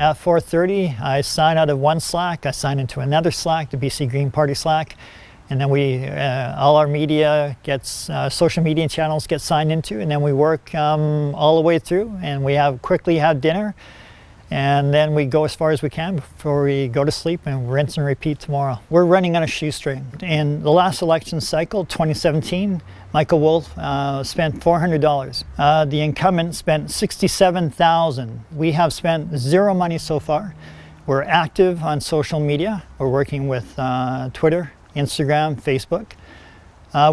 At 4:30, I sign out of one Slack, I sign into another Slack, the BC Green Party Slack, and then we, all our media gets, social media channels get signed into, and then we work all the way through, and we quickly have dinner, and then we go as far as we can before we go to sleep and rinse and repeat tomorrow. We're running on a shoestring. In the last election cycle, 2017, Michael Wolf spent $400. The incumbent spent $67,000. We have spent zero money so far. We're active on social media. We're working with Twitter, Instagram, Facebook.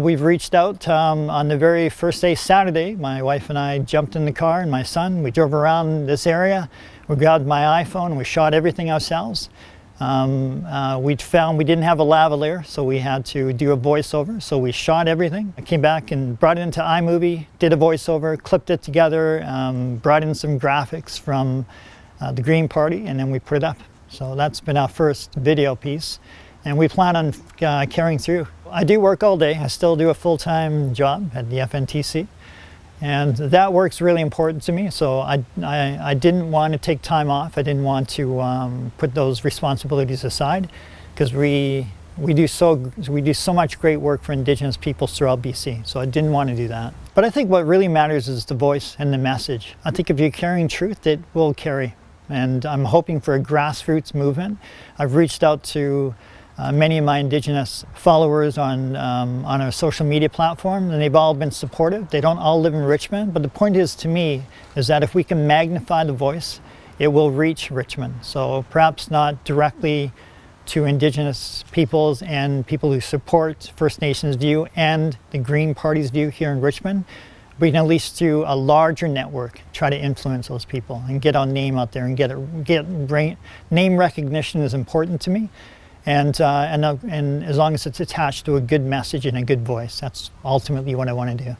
We've reached out on the very first day, Saturday. My wife and I jumped in the car and my son, we drove around this area. We grabbed my iPhone, we shot everything ourselves. We found we didn't have a lavalier, so we had to do a voiceover. So we shot everything. I came back and brought it into iMovie, did a voiceover, clipped it together, brought in some graphics from the Green Party, and then we put it up. So that's been our first video piece, and we plan on carrying through. I do work all day. I still do a full-time job at the FNTC. And that work's really important to me, so I didn't want to take time off. I didn't want to put those responsibilities aside, because we do so much great work for Indigenous peoples throughout BC, so I didn't want to do that. But I think what really matters is the voice and the message. I think if you're carrying truth, it will carry, and I'm hoping for a grassroots movement. I've reached out to many of my Indigenous followers on our social media platform, and they've all been supportive. They don't all live in Richmond, but the point is, to me, is that if we can magnify the voice, it will reach Richmond. So perhaps not directly to Indigenous peoples and people who support First Nations view and the Green Party's view here in Richmond, but we can at least through a larger network try to influence those people and get our name out there and get name recognition is important to me. And as long as it's attached to a good message and a good voice, that's ultimately what I want to do.